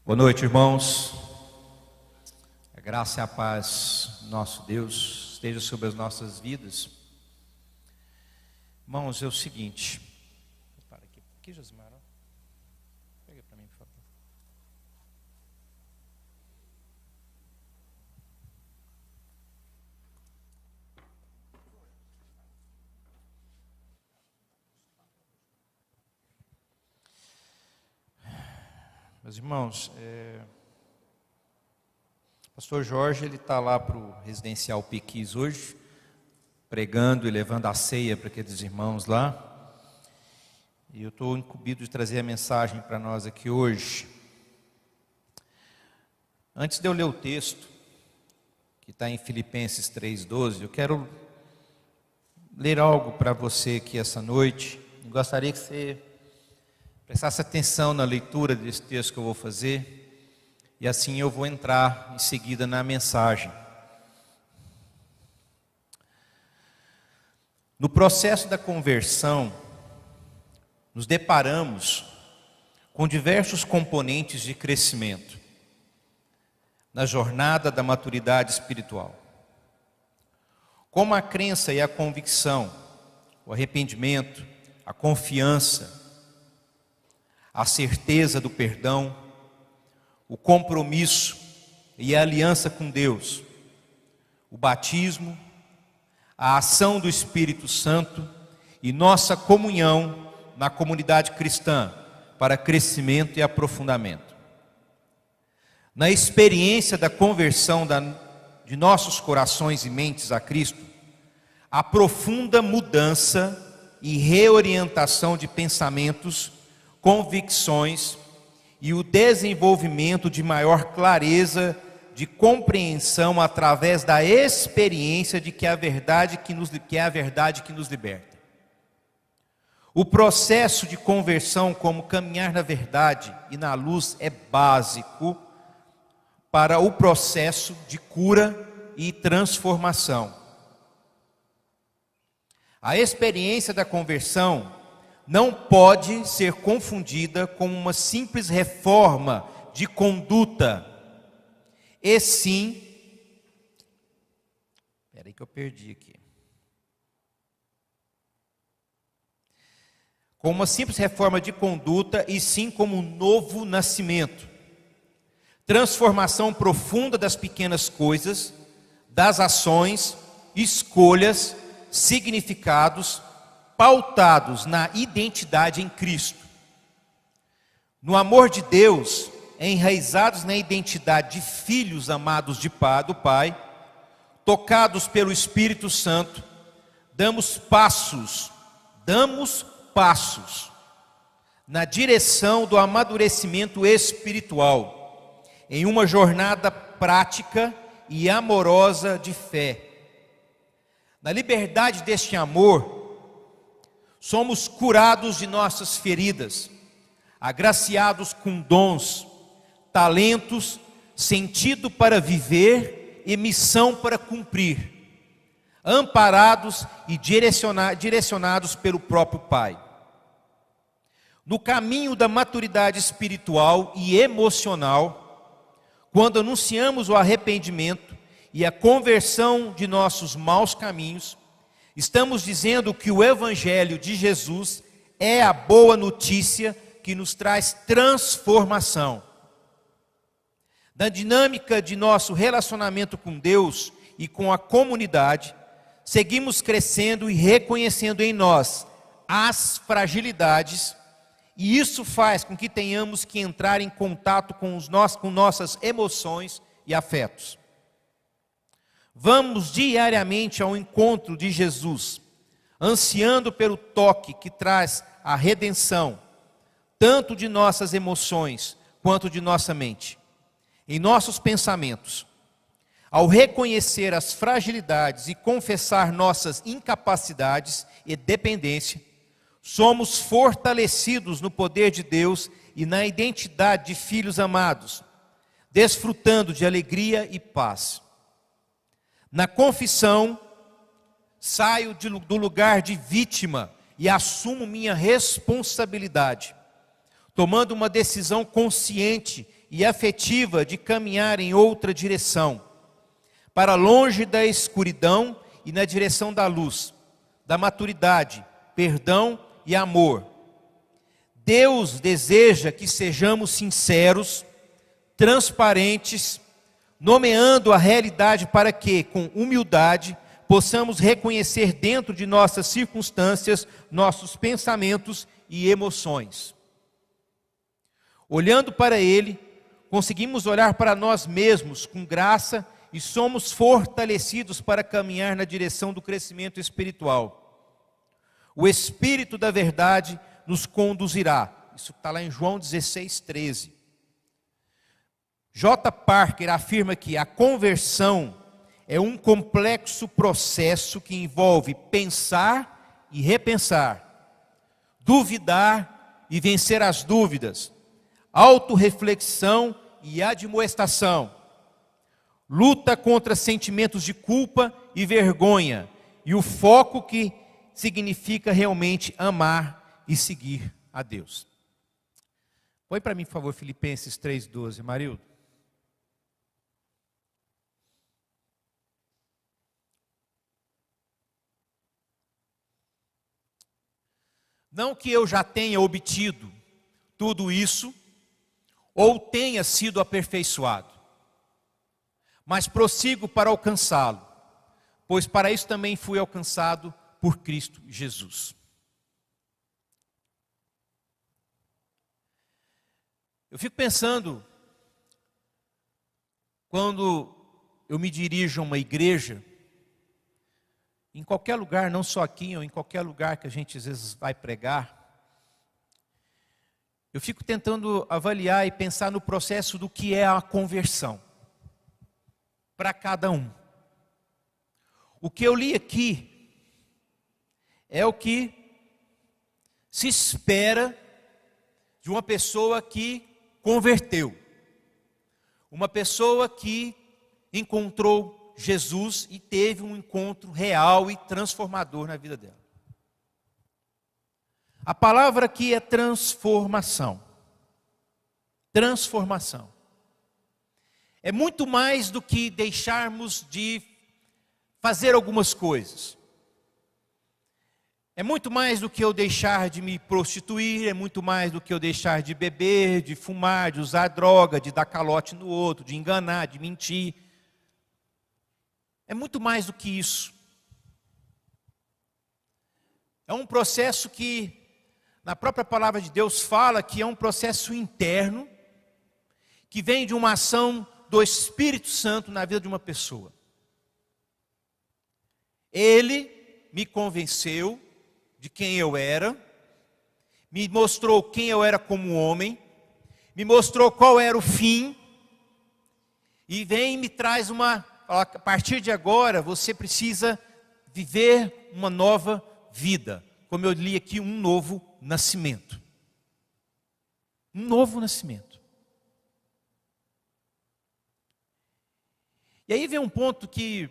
Boa noite, irmãos. A graça e a paz do nosso Deus esteja sobre as nossas vidas. Irmãos, é o seguinte. Para aqui, Josimar. Pega para mim, por favor. Meus irmãos, Pastor Jorge, ele está lá para o Residencial Pequis hoje, pregando e levando a ceia para aqueles irmãos lá. E eu estou incumbido de trazer a mensagem para nós aqui hoje. Antes de eu ler o texto, que está em Filipenses 3,12, eu quero ler algo para você aqui essa noite. Eu gostaria que você prestasse atenção na leitura desse texto que eu vou fazer. E assim eu vou entrar em seguida na mensagem. No processo da conversão, nos deparamos com diversos componentes de crescimento na jornada da maturidade espiritual. Como a crença e a convicção, o arrependimento, a confiança, a certeza do perdão, o compromisso e a aliança com Deus, o batismo, a ação do Espírito Santo e nossa comunhão na comunidade cristã para crescimento e aprofundamento. Na experiência da conversão de nossos corações e mentes a Cristo, a profunda mudança e reorientação de pensamentos, convicções e o desenvolvimento de maior clareza de compreensão através da experiência de que é a verdade que nos liberta. O processo de conversão, como caminhar na verdade e na luz, é básico para o processo de cura e transformação. A experiência da conversão não pode ser confundida com uma simples reforma de conduta, e sim, espera aí que eu perdi aqui, com uma simples reforma de conduta, e sim como um novo nascimento, transformação profunda das pequenas coisas, das ações, escolhas, significados, pautados na identidade em Cristo, no amor de Deus, enraizados na identidade de filhos amados do Pai, tocados pelo Espírito Santo, damos passos na direção do amadurecimento espiritual, em uma jornada prática e amorosa de fé. Na liberdade deste amor, somos curados de nossas feridas, agraciados com dons, talentos, sentido para viver e missão para cumprir, amparados e direcionados pelo próprio Pai. No caminho da maturidade espiritual e emocional, quando anunciamos o arrependimento e a conversão de nossos maus caminhos, estamos dizendo que o Evangelho de Jesus é a boa notícia que nos traz transformação. Na dinâmica de nosso relacionamento com Deus e com a comunidade, seguimos crescendo e reconhecendo em nós as fragilidades, e isso faz com que tenhamos que entrar em contato com nossas emoções e afetos. Vamos diariamente ao encontro de Jesus, ansiando pelo toque que traz a redenção, tanto de nossas emoções quanto de nossa mente, em nossos pensamentos. Ao reconhecer as fragilidades e confessar nossas incapacidades e dependência, somos fortalecidos no poder de Deus e na identidade de filhos amados, desfrutando de alegria e paz. Na confissão, saio do lugar de vítima e assumo minha responsabilidade, tomando uma decisão consciente e afetiva de caminhar em outra direção, para longe da escuridão e na direção da luz, da maturidade, perdão e amor. Deus deseja que sejamos sinceros, transparentes, nomeando a realidade para que, com humildade, possamos reconhecer dentro de nossas circunstâncias, nossos pensamentos e emoções. Olhando para Ele, conseguimos olhar para nós mesmos com graça e somos fortalecidos para caminhar na direção do crescimento espiritual. O Espírito da verdade nos conduzirá. Isso está lá em João 16:13. J. Parker afirma que a conversão é um complexo processo que envolve pensar e repensar, duvidar e vencer as dúvidas, autorreflexão e admoestação, luta contra sentimentos de culpa e vergonha, e o foco que significa realmente amar e seguir a Deus. Põe para mim, por favor, Filipenses 3:12, Marildo. Não que eu já tenha obtido tudo isso, ou tenha sido aperfeiçoado, mas prossigo para alcançá-lo, pois para isso também fui alcançado por Cristo Jesus. Eu fico pensando, quando eu me dirijo a uma igreja, em qualquer lugar, não só aqui, ou em qualquer lugar que a gente às vezes vai pregar, eu fico tentando avaliar e pensar no processo do que é a conversão, para cada um. O que eu li aqui, é o que se espera de uma pessoa que converteu, uma pessoa que encontrou Jesus e teve um encontro real e transformador na vida dela. A palavra aqui é transformação. Transformação. É muito mais do que deixarmos de fazer algumas coisas. É muito mais do que eu deixar de me prostituir, é muito mais do que eu deixar de beber, de fumar, de usar droga, de dar calote no outro, de enganar, de mentir. É muito mais do que isso. É um processo que, na própria palavra de Deus, fala que é um processo interno, que vem de uma ação do Espírito Santo na vida de uma pessoa. Ele me convenceu de quem eu era, me mostrou quem eu era como homem, me mostrou qual era o fim, e vem e me traz a partir de agora você precisa viver uma nova vida. Como eu li aqui, um novo nascimento. Um novo nascimento. E aí vem um ponto que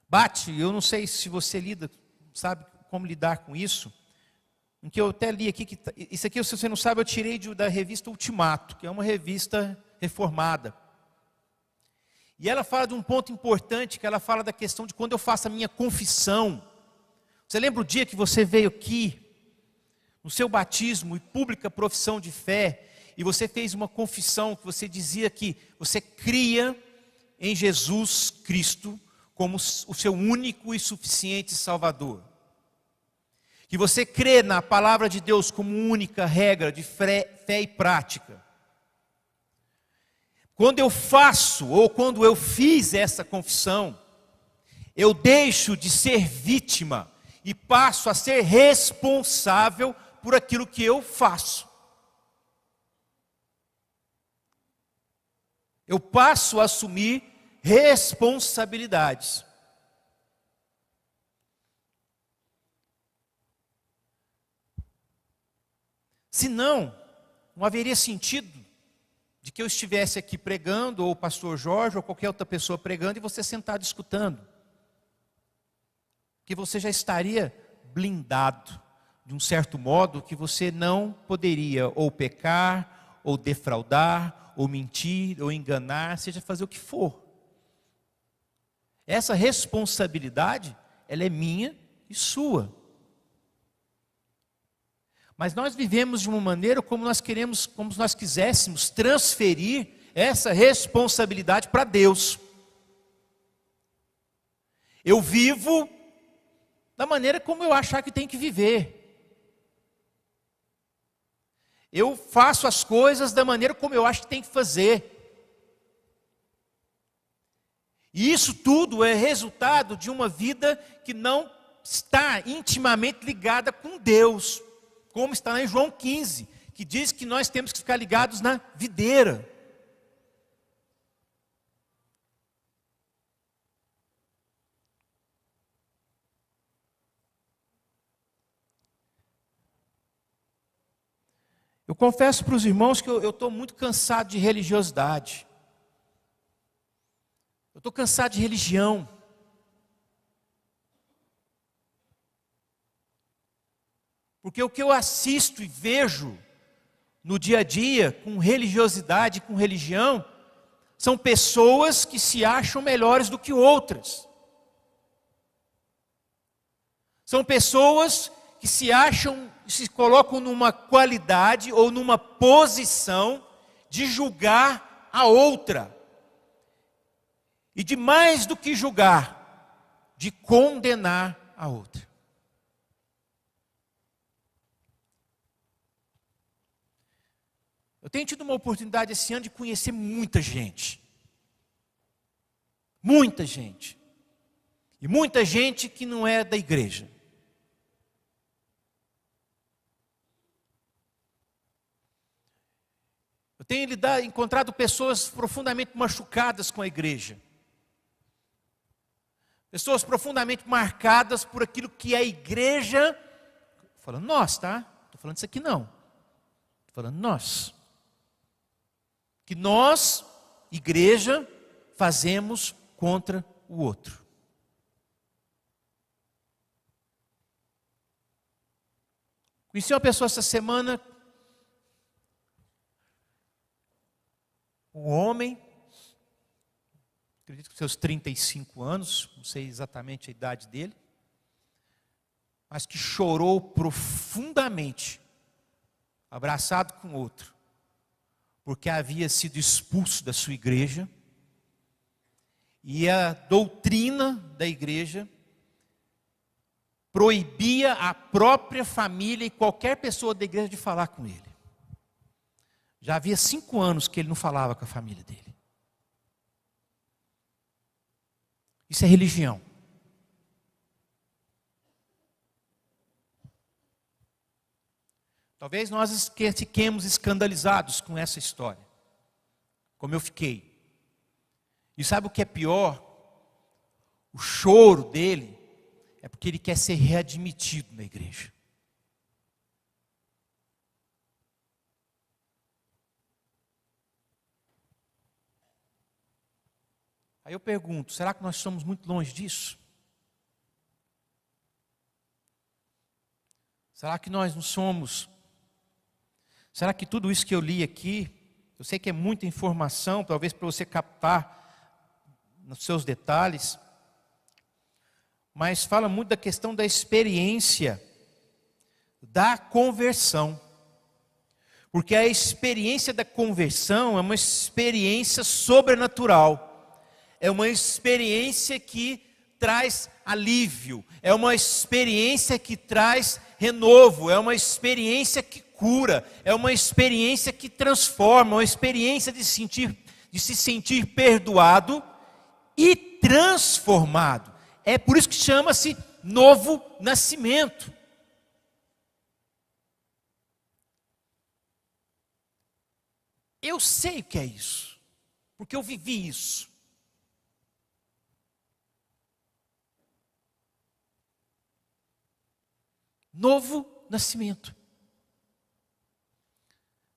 bate, eu não sei se você sabe como lidar com isso, em que eu até li aqui, isso aqui, se você não sabe, eu tirei da revista Ultimato, que é uma revista reformada. E ela fala de um ponto importante, que ela fala da questão de quando eu faço a minha confissão. Você lembra o dia que você veio aqui, no seu batismo e pública profissão de fé, e você fez uma confissão que você dizia que você cria em Jesus Cristo como o seu único e suficiente Salvador. Que você crê na palavra de Deus como única regra de fé e prática. Quando eu faço, ou quando eu fiz essa confissão, eu deixo de ser vítima e passo a ser responsável por aquilo que eu faço. Eu passo a assumir responsabilidades. Senão, não haveria sentido de que eu estivesse aqui pregando, ou o pastor Jorge, ou qualquer outra pessoa pregando, e você sentado escutando. Porque você já estaria blindado, de um certo modo, que você não poderia ou pecar, ou defraudar, ou mentir, ou enganar, seja fazer o que for. Essa responsabilidade, ela é minha e sua. Mas nós vivemos de uma maneira como nós quiséssemos transferir essa responsabilidade para Deus. Eu vivo da maneira como eu achar que tem que viver. Eu faço as coisas da maneira como eu acho que tem que fazer. E isso tudo é resultado de uma vida que não está intimamente ligada com Deus, como está lá em João 15, que diz que nós temos que ficar ligados na videira. Eu confesso para os irmãos que eu estou muito cansado de religiosidade. Eu estou cansado de religião. Porque o que eu assisto e vejo no dia a dia, com religiosidade, com religião, são pessoas que se acham melhores do que outras. São pessoas que se colocam numa qualidade ou numa posição de julgar a outra. E de mais do que julgar, de condenar a outra. Eu tenho tido uma oportunidade esse ano de conhecer muita gente. Muita gente. E muita gente que não é da igreja. Eu tenho encontrado pessoas profundamente machucadas com a igreja. Pessoas profundamente marcadas por aquilo que a igreja... Estou falando nós, tá? Estou falando isso aqui não. Estou falando nós. Que nós, igreja, fazemos contra o outro. Conheci uma pessoa essa semana, um homem, acredito que seus 35 anos, não sei exatamente a idade dele, mas que chorou profundamente, abraçado com outro, porque havia sido expulso da sua igreja, e a doutrina da igreja proibia a própria família e qualquer pessoa da igreja de falar com ele. Já havia 5 anos que ele não falava com a família dele. Isso é religião. Talvez nós fiquemos escandalizados com essa história, como eu fiquei. E sabe o que é pior? O choro dele é porque ele quer ser readmitido na igreja. Aí eu pergunto, será que nós estamos muito longe disso? Será que nós não somos? Será que tudo isso que eu li aqui, eu sei que é muita informação, talvez para você captar nos seus detalhes, mas fala muito da questão da experiência da conversão. Porque a experiência da conversão é uma experiência sobrenatural. É uma experiência que traz alívio, é uma experiência que traz renovo, é uma experiência que cura, é uma experiência que transforma, uma experiência de se sentir perdoado e transformado. É por isso que chama-se novo nascimento. Eu sei o que é isso, porque eu vivi isso. Novo nascimento.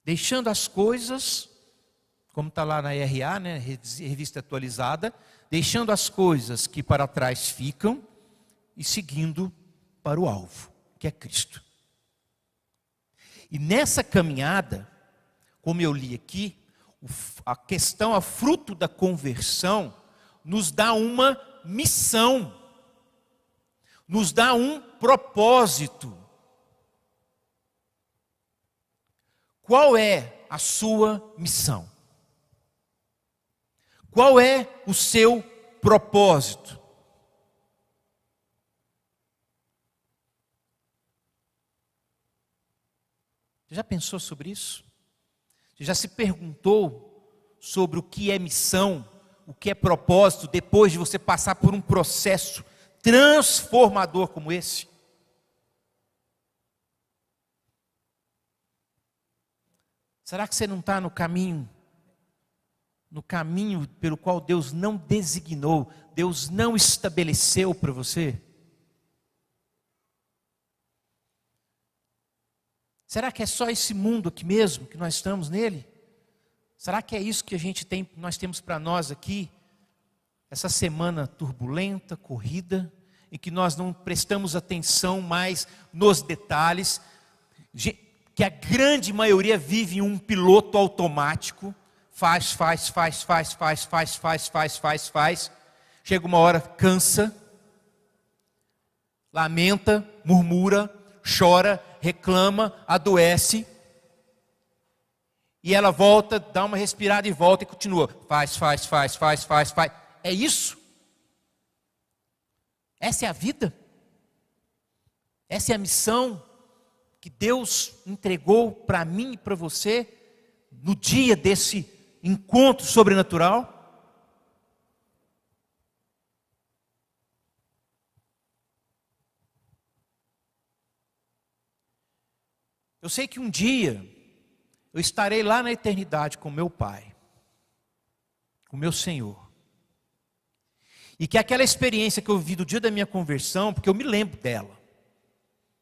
Deixando as coisas, como está lá na RA, né, revista atualizada, deixando as coisas que para trás ficam e seguindo para o alvo, que é Cristo. E nessa caminhada, como eu li aqui, a questão, a fruto da conversão, nos dá uma missão, nos dá um propósito. Qual é a sua missão? Qual é o seu propósito? Você já pensou sobre isso? Você já se perguntou sobre o que é missão, o que é propósito, depois de você passar por um processo transformador como esse? Será que você não está no caminho pelo qual Deus não designou, Deus não estabeleceu para você? Será que é só esse mundo aqui mesmo, que nós estamos nele? Será que é isso que nós temos para nós aqui? Essa semana turbulenta, corrida, em que nós não prestamos atenção mais nos detalhes, que a grande maioria vive em um piloto automático, faz. Chega uma hora, cansa, lamenta, murmura, chora, reclama, adoece, e ela volta, dá uma respirada e volta e continua. Faz. É isso? Essa é a vida? Essa é a missão que Deus entregou para mim e para você no dia desse encontro sobrenatural? Eu sei que um dia eu estarei lá na eternidade com meu Pai, com meu Senhor. E que aquela experiência que eu vivi do dia da minha conversão, porque eu me lembro dela.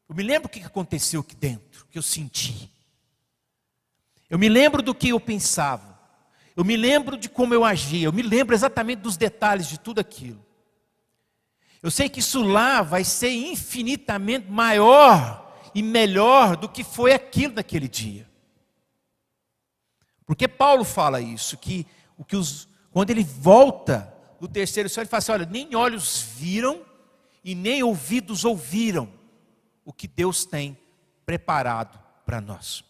Eu me lembro o que aconteceu aqui dentro, o que eu senti. Eu me lembro do que eu pensava. Eu me lembro de como eu agia. Eu me lembro exatamente dos detalhes de tudo aquilo. Eu sei que isso lá vai ser infinitamente maior e melhor do que foi aquilo naquele dia. Porque Paulo fala isso, quando ele volta do terceiro céu, ele fala assim, olha, nem olhos viram e nem ouvidos ouviram o que Deus tem preparado para nós.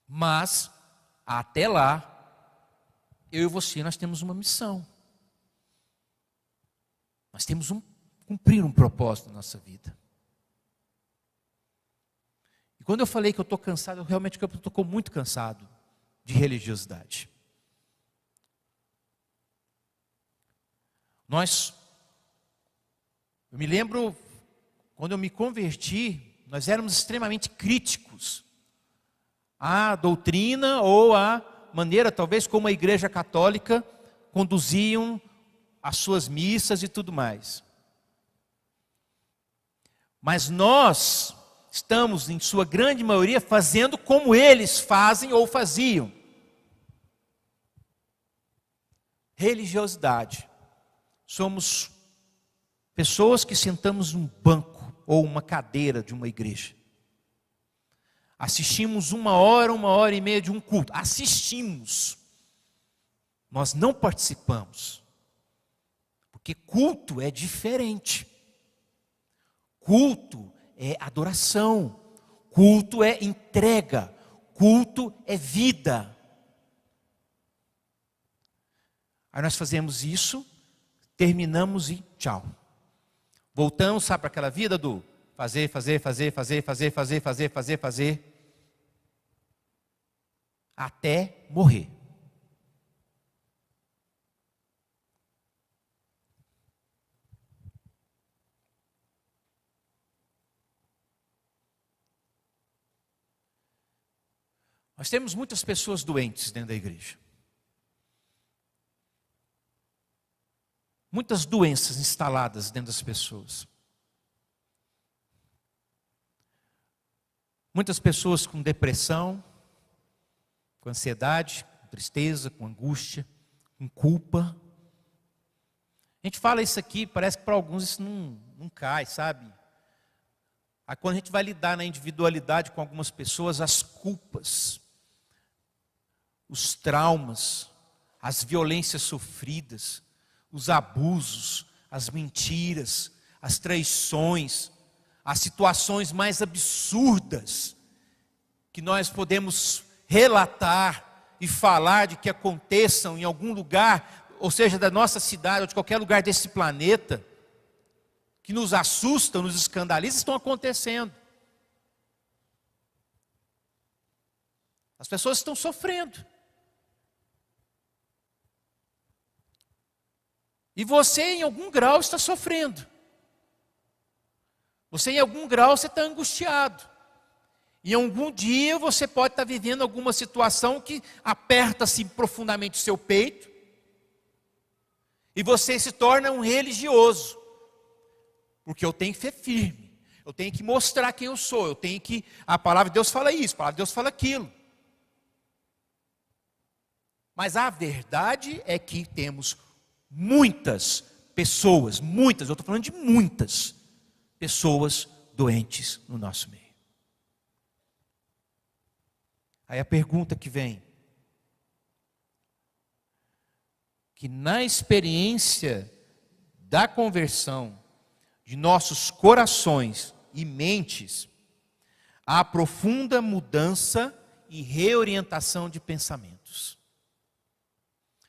Mas, até lá, eu e você, nós temos uma missão. Nós temos cumprir um propósito na nossa vida. E quando eu falei que eu estou cansado, eu realmente estou muito cansado de religiosidade. Eu me lembro, quando eu me converti, nós éramos extremamente críticos à doutrina ou à maneira, talvez, como a Igreja Católica conduziam as suas missas e tudo mais. Mas nós estamos, em sua grande maioria, fazendo como eles fazem ou faziam. Religiosidade. Somos pessoas que sentamos num banco ou uma cadeira de uma igreja. Assistimos 1 hora, 1 hora e meia de um culto. Assistimos. Nós não participamos. Porque culto é diferente. Culto é adoração. Culto é entrega. Culto é vida. Aí nós fazemos isso, terminamos e tchau. Voltamos, sabe, para aquela vida do fazer, até morrer. Nós temos muitas pessoas doentes dentro da igreja. Muitas doenças instaladas dentro das pessoas. Muitas pessoas com depressão, com ansiedade, com tristeza, com angústia, com culpa. A gente fala isso aqui, parece que para alguns isso não cai, sabe? Aí quando a gente vai lidar na individualidade com algumas pessoas, as culpas, os traumas, as violências sofridas, os abusos, as mentiras, as traições, as situações mais absurdas que nós podemos relatar e falar de que aconteçam em algum lugar, ou seja, da nossa cidade ou de qualquer lugar desse planeta, que nos assustam, nos escandalizam, estão acontecendo. As pessoas estão sofrendo. E você, em algum grau, está sofrendo. Você, em algum grau, você está angustiado. E algum dia você pode estar vivendo alguma situação que aperta assim profundamente o seu peito. E você se torna um religioso. Porque eu tenho que ser firme. Eu tenho que mostrar quem eu sou. Eu tenho que... A palavra de Deus fala isso, a palavra de Deus fala aquilo. Mas a verdade é que temos muitas pessoas, muitas, eu estou falando de muitas pessoas doentes no nosso meio. Aí a pergunta que vem, que na experiência da conversão de nossos corações e mentes, há profunda mudança e reorientação de pensamentos.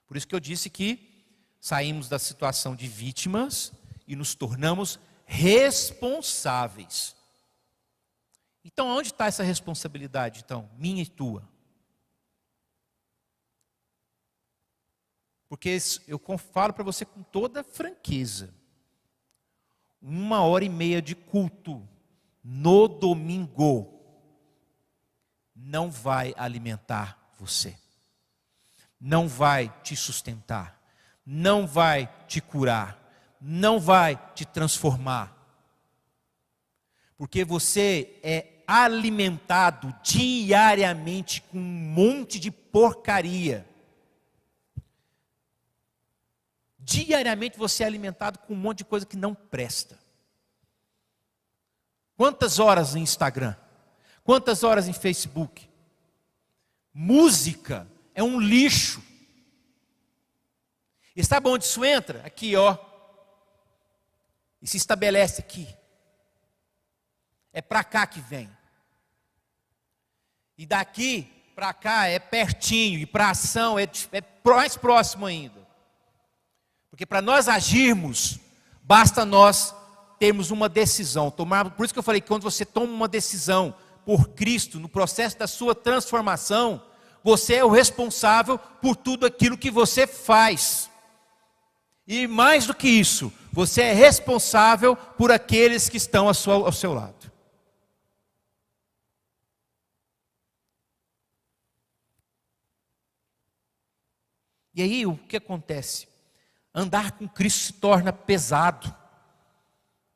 Por isso que eu disse que saímos da situação de vítimas e nos tornamos responsáveis. Então, onde está essa responsabilidade, então? Minha e tua. Porque eu falo para você com toda franqueza. 1h30 de culto no domingo não vai alimentar você. Não vai te sustentar. Não vai te curar. Não vai te transformar. Porque você é alimentado diariamente com um monte de porcaria. Diariamente você é alimentado com um monte de coisa que não presta. Quantas horas em Instagram? Quantas horas em Facebook? Música é um lixo. E sabe onde isso entra? Aqui, ó. E se estabelece aqui. É para cá que vem. E daqui para cá é pertinho. E para a ação é mais próximo ainda. Porque para nós agirmos, basta nós termos uma decisão. Por isso que eu falei que quando você toma uma decisão por Cristo, no processo da sua transformação, você é o responsável por tudo aquilo que você faz. E mais do que isso, você é responsável por aqueles que estão ao seu lado. E aí o que acontece? Andar com Cristo se torna pesado,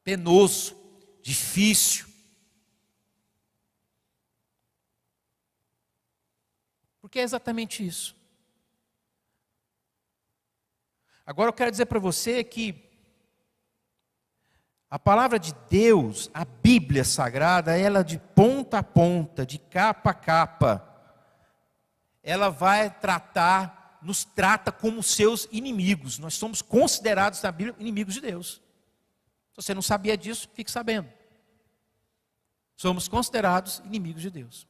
penoso, difícil. Porque é exatamente isso. Agora eu quero dizer para você que a palavra de Deus, a Bíblia Sagrada, ela de ponta a ponta, de capa a capa, ela vai nos trata como seus inimigos. Nós somos considerados na Bíblia inimigos de Deus. Se você não sabia disso, fique sabendo. Somos considerados inimigos de Deus.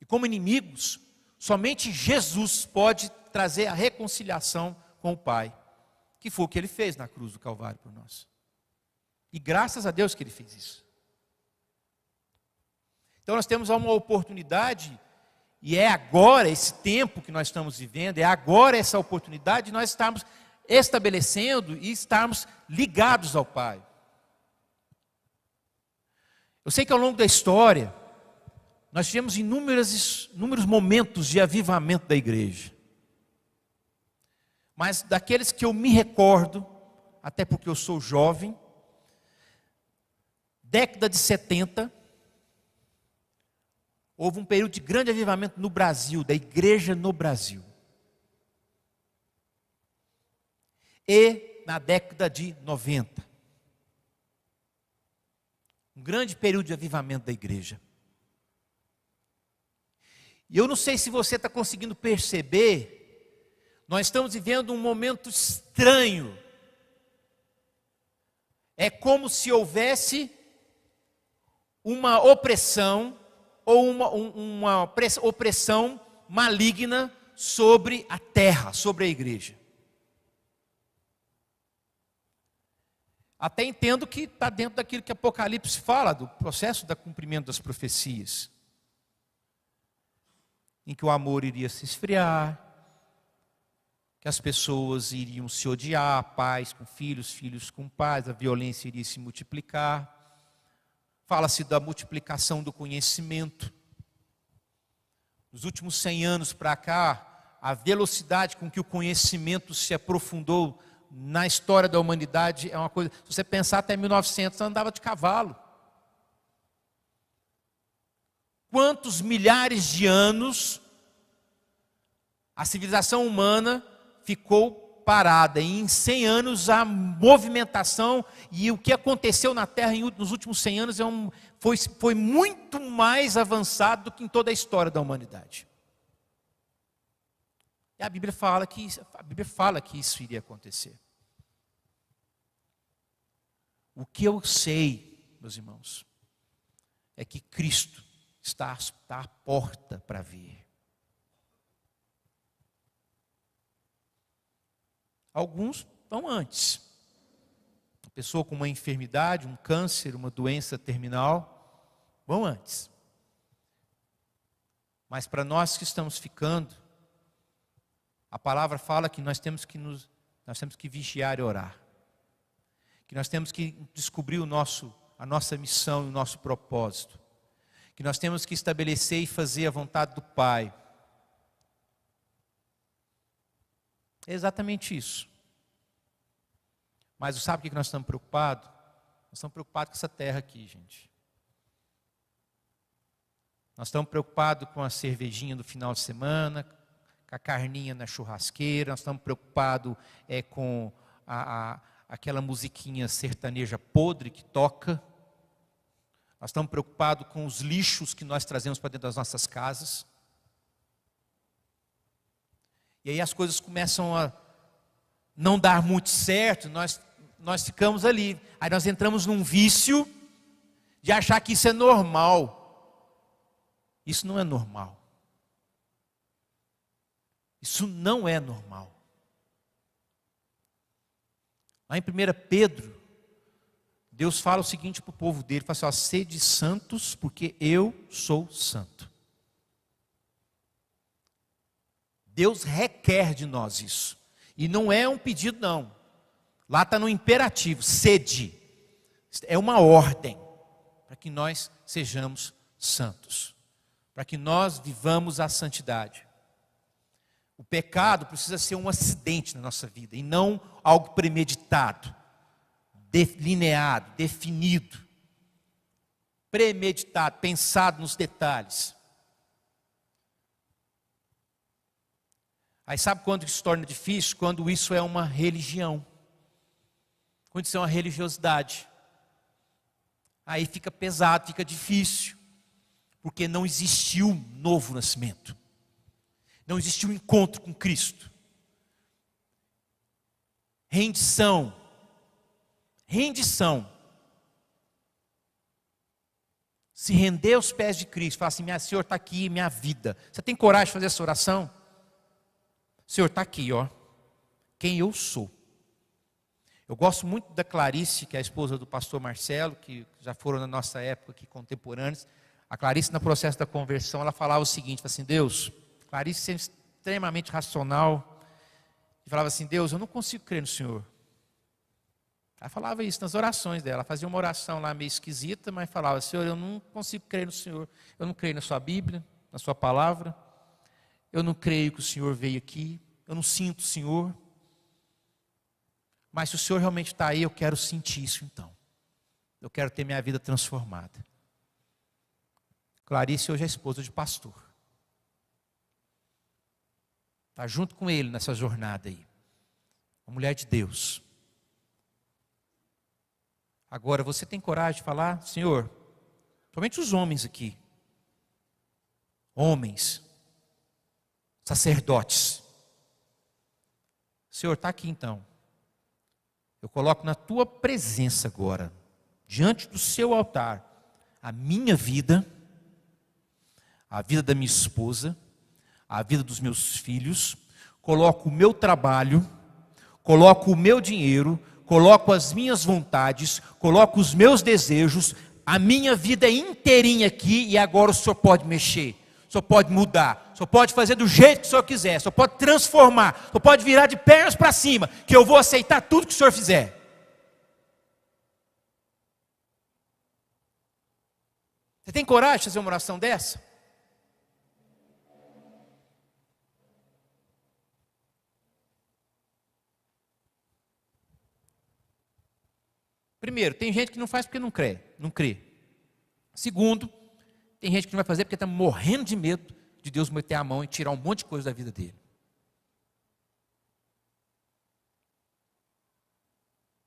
E como inimigos, somente Jesus pode trazer a reconciliação com o Pai, que foi o que Ele fez na cruz do Calvário por nós. E graças a Deus que Ele fez isso. Então nós temos uma oportunidade, e é agora esse tempo que nós estamos vivendo, é agora essa oportunidade de nós estarmos estabelecendo e estarmos ligados ao Pai. Eu sei que ao longo da história, nós tivemos inúmeros momentos de avivamento da igreja. Mas daqueles que eu me recordo, até porque eu sou jovem, década de 70, houve um período de grande avivamento no Brasil, da igreja no Brasil. E na década de 90. um grande período de avivamento da igreja. E eu não sei se você está conseguindo perceber, nós estamos vivendo um momento estranho. É como se houvesse uma opressão, ou uma opressão maligna sobre a terra, sobre a igreja. Até entendo que está dentro daquilo que Apocalipse fala, do processo do cumprimento das profecias. Em que o amor iria se esfriar, que as pessoas iriam se odiar, pais com filhos, filhos com pais, a violência iria se multiplicar. Fala-se da multiplicação do conhecimento. Nos últimos 100 anos para cá, a velocidade com que o conhecimento se aprofundou na história da humanidade é uma coisa. Se você pensar até 1900, andava de cavalo. Quantos milhares de anos a civilização humana ficou parada? E em 100 anos a movimentação e o que aconteceu na Terra nos últimos 100 anos foi muito mais avançado do que em toda a história da humanidade. E a Bíblia fala que isso iria acontecer. O que eu sei, meus irmãos, é que Cristo está à porta para vir. Alguns vão antes. Uma pessoa com uma enfermidade, um câncer, uma doença terminal, vão antes. Mas para nós que estamos ficando, a palavra fala que nós temos que vigiar e orar. Que nós temos que descobrir a nossa missão e o nosso propósito. Que nós temos que estabelecer e fazer a vontade do Pai. É exatamente isso. Mas sabe o que nós estamos preocupados? Nós estamos preocupados com essa terra aqui, gente. Nós estamos preocupados com a cervejinha do final de semana, com a carninha na churrasqueira, nós estamos preocupados com aquela musiquinha sertaneja podre que toca. Nós estamos preocupados com os lixos que nós trazemos para dentro das nossas casas. E aí as coisas começam a não dar muito certo, nós ficamos ali. Aí nós entramos num vício de achar que isso é normal. Isso não é normal. Isso não é normal. Lá em 1 Pedro, Deus fala o seguinte para o povo dele, fala assim, sede santos, porque eu sou santo. Deus requer de nós isso. E não é um pedido não. Lá está no imperativo, sede. É uma ordem para que nós sejamos santos. Para que nós vivamos a santidade. O pecado precisa ser um acidente na nossa vida e não algo premeditado, delineado, definido, premeditado, pensado nos detalhes. Aí sabe quando isso se torna difícil? Quando isso é uma religião. Quando isso é uma religiosidade. Aí fica pesado, fica difícil. Porque não existiu novo nascimento. Não existiu encontro com Cristo. Rendição. Rendição. Se render aos pés de Cristo. Falar assim, Senhor, está aqui minha vida. Você tem coragem de fazer essa oração? Senhor, está aqui, ó. Quem eu sou. Eu gosto muito da Clarice, que é a esposa do pastor Marcelo, que já foram na nossa época aqui contemporâneos. A Clarice, no processo da conversão, ela falava o seguinte, assim, Deus, Clarice sendo extremamente racional, e falava assim, Deus, eu não consigo crer no Senhor. Ela falava isso nas orações dela, ela fazia uma oração lá meio esquisita, mas falava, Senhor, eu não consigo crer no Senhor, eu não creio na sua Bíblia, na sua palavra, eu não creio que o Senhor veio aqui, eu não sinto o Senhor, mas se o Senhor realmente está aí, eu quero sentir isso então, eu quero ter minha vida transformada. Clarice hoje é esposa de pastor. Está junto com ele nessa jornada aí. Uma mulher de Deus. Agora, você tem coragem de falar, Senhor, somente os homens aqui, homens, sacerdotes, Senhor, está aqui então, eu coloco na tua presença agora, diante do seu altar, a minha vida, a vida da minha esposa, a vida dos meus filhos, coloco o meu trabalho, coloco o meu dinheiro, coloco as minhas vontades, coloco os meus desejos, a minha vida inteirinha aqui, e agora o Senhor pode mexer, o Senhor pode mudar, o Senhor pode fazer do jeito que o Senhor quiser, o Senhor pode transformar, o Senhor pode virar de pernas para cima, que eu vou aceitar tudo que o Senhor fizer. Você tem coragem de fazer uma oração dessa? Primeiro, tem gente que não faz porque não crê. Segundo, tem gente que não vai fazer porque está morrendo de medo de Deus meter a mão e tirar um monte de coisa da vida dele.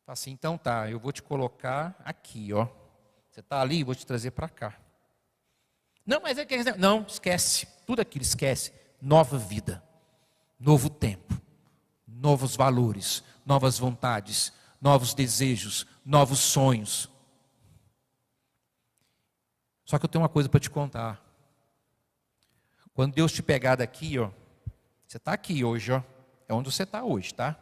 Fala assim, então tá, eu vou te colocar aqui, ó. Você está ali, eu vou te trazer para cá. Não, mas é que... Não, esquece. Tudo aquilo, esquece. Nova vida. Novo tempo. Novos valores. Novas vontades. Novos desejos. Novos sonhos. Só que eu tenho uma coisa para te contar. Quando Deus te pegar daqui, ó. Você está aqui hoje, ó. É onde você está hoje, tá?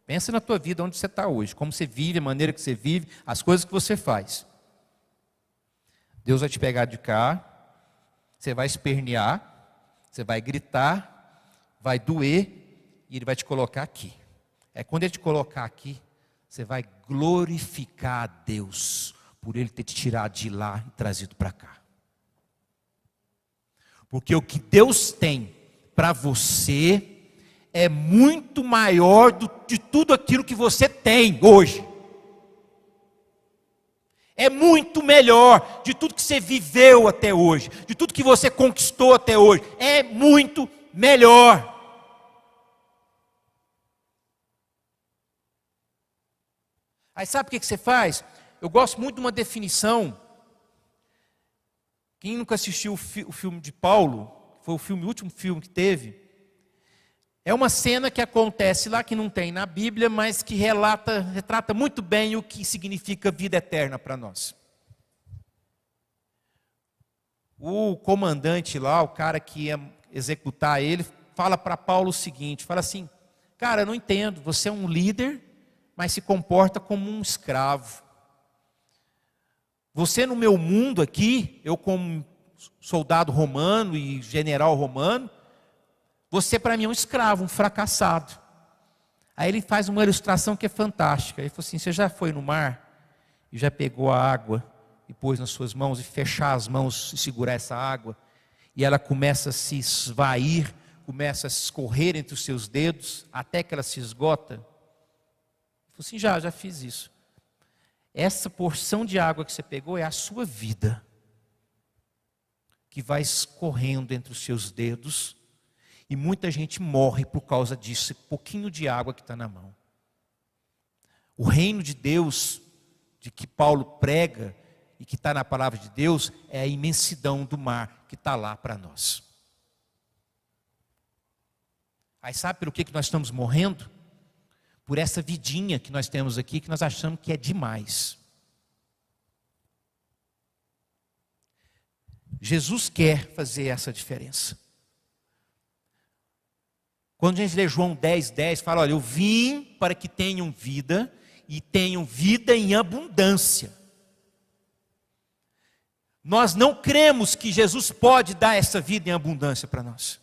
Pensa na tua vida, onde você está hoje. Como você vive, a maneira que você vive. As coisas que você faz. Deus vai te pegar de cá, você vai espernear, você vai gritar, vai doer, e Ele vai te colocar aqui. É quando Ele te colocar aqui, você vai glorificar a Deus, por Ele ter te tirado de lá e trazido para cá. Porque o que Deus tem para você, é muito maior de tudo aquilo que você tem hoje. É muito melhor de tudo que você viveu até hoje, de tudo que você conquistou até hoje. É muito melhor. Aí sabe o que você faz? Eu gosto muito de uma definição. Quem nunca assistiu o filme de Paulo, foi o último filme que teve, é uma cena que acontece lá, que não tem na Bíblia, mas que retrata muito bem o que significa vida eterna para nós. O comandante lá, o cara que ia executar ele, fala para Paulo o seguinte, fala assim, cara, eu não entendo, você é um líder, mas se comporta como um escravo. Você no meu mundo aqui, eu como soldado romano e general romano, você para mim é um escravo, um fracassado. Aí ele faz uma ilustração que é fantástica. Ele falou assim, você já foi no mar e já pegou a água e pôs nas suas mãos e fechar as mãos e segurar essa água e ela começa a se esvair, começa a escorrer entre os seus dedos até que ela se esgota? Ele falou assim, já fiz isso. Essa porção de água que você pegou é a sua vida, que vai escorrendo entre os seus dedos. E muita gente morre por causa disso, esse pouquinho de água que está na mão. O reino de Deus, de que Paulo prega, e que está na palavra de Deus, é a imensidão do mar que está lá para nós. Aí sabe pelo que nós estamos morrendo? Por essa vidinha que nós temos aqui, que nós achamos que é demais. Jesus quer fazer essa diferença. Quando a gente lê João 10:10, fala, olha, eu vim para que tenham vida, e tenham vida em abundância. Nós não cremos que Jesus pode dar essa vida em abundância para nós.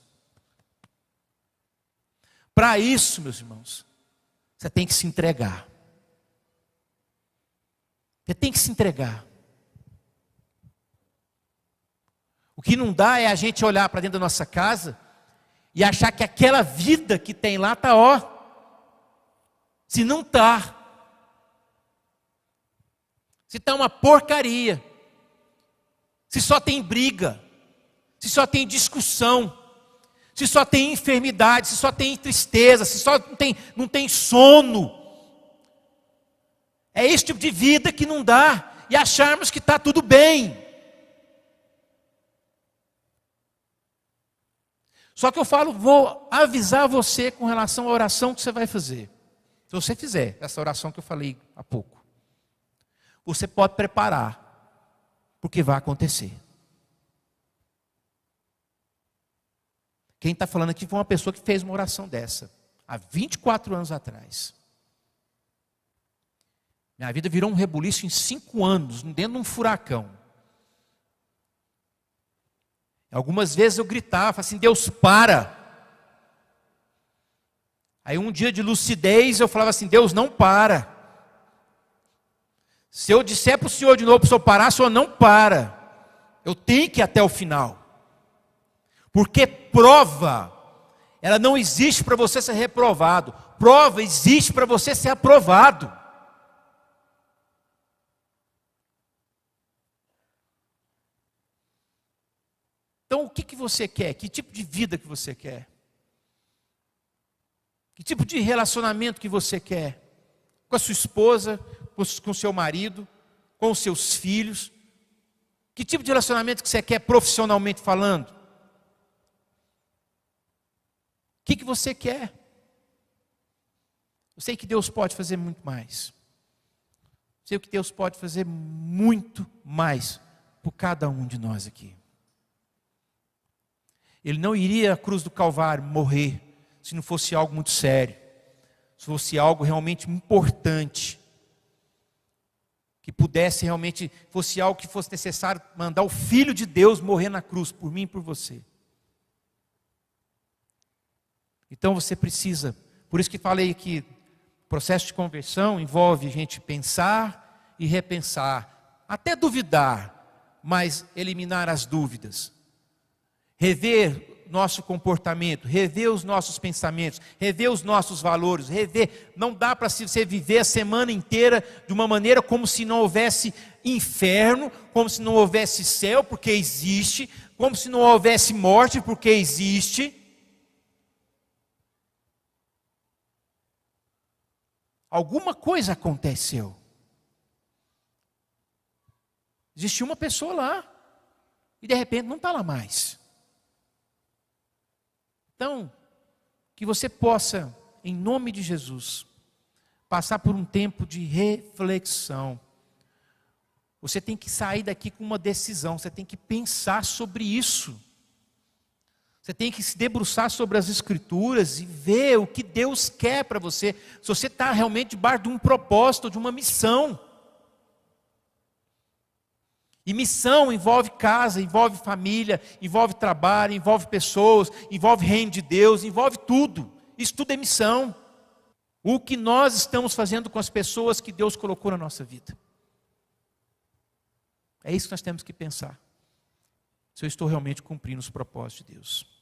Para isso, meus irmãos, você tem que se entregar. Você tem que se entregar. O que não dá é a gente olhar para dentro da nossa casa e achar que aquela vida que tem lá está ó. Se não está. Se está uma porcaria. Se só tem briga. Se só tem discussão. Se só tem enfermidade. Se só tem tristeza. Se só não tem sono. É esse tipo de vida que não dá, e acharmos que está tudo bem. Só que eu falo, vou avisar você com relação à oração que você vai fazer. Se você fizer essa oração que eu falei há pouco, você pode preparar, porque vai acontecer. Quem está falando aqui foi uma pessoa que fez uma oração dessa, há 24 anos atrás. Minha vida virou um rebuliço em 5 anos, dentro de um furacão. Algumas vezes eu gritava assim, Deus, para. Aí um dia de lucidez eu falava assim, Deus, não para. Se eu disser para o Senhor de novo, para o Senhor parar, o Senhor não para. Eu tenho que ir até o final. Porque prova, ela não existe para você ser reprovado. Prova existe para você ser aprovado. Então, o que você quer? Que tipo de vida que você quer? Que tipo de relacionamento que você quer? Com a sua esposa, com o seu marido, com os seus filhos? Que tipo de relacionamento que você quer profissionalmente falando? O que você quer? Eu sei que Deus pode fazer muito mais. Eu sei que Deus pode fazer muito mais por cada um de nós aqui. Ele não iria à cruz do Calvário morrer se não fosse algo muito sério, se fosse algo realmente importante, que pudesse realmente, fosse algo que fosse necessário mandar o Filho de Deus morrer na cruz, por mim e por você. Então você precisa, por isso que falei que o processo de conversão envolve a gente pensar e repensar, até duvidar, mas eliminar as dúvidas. Rever nosso comportamento, rever os nossos pensamentos, rever os nossos valores, rever. Não dá para você viver a semana inteira de uma maneira como se não houvesse inferno, como se não houvesse céu, porque existe, como se não houvesse morte, porque existe. Alguma coisa aconteceu. Existia uma pessoa lá, e de repente não está lá mais. Então, que você possa, em nome de Jesus, passar por um tempo de reflexão. Você tem que sair daqui com uma decisão, você tem que pensar sobre isso. Você tem que se debruçar sobre as Escrituras e ver o que Deus quer para você. Se você está realmente debaixo de um propósito, de uma missão. E missão envolve casa, envolve família, envolve trabalho, envolve pessoas, envolve reino de Deus, envolve tudo. Isso tudo é missão. O que nós estamos fazendo com as pessoas que Deus colocou na nossa vida. É isso que nós temos que pensar. Se eu estou realmente cumprindo os propósitos de Deus.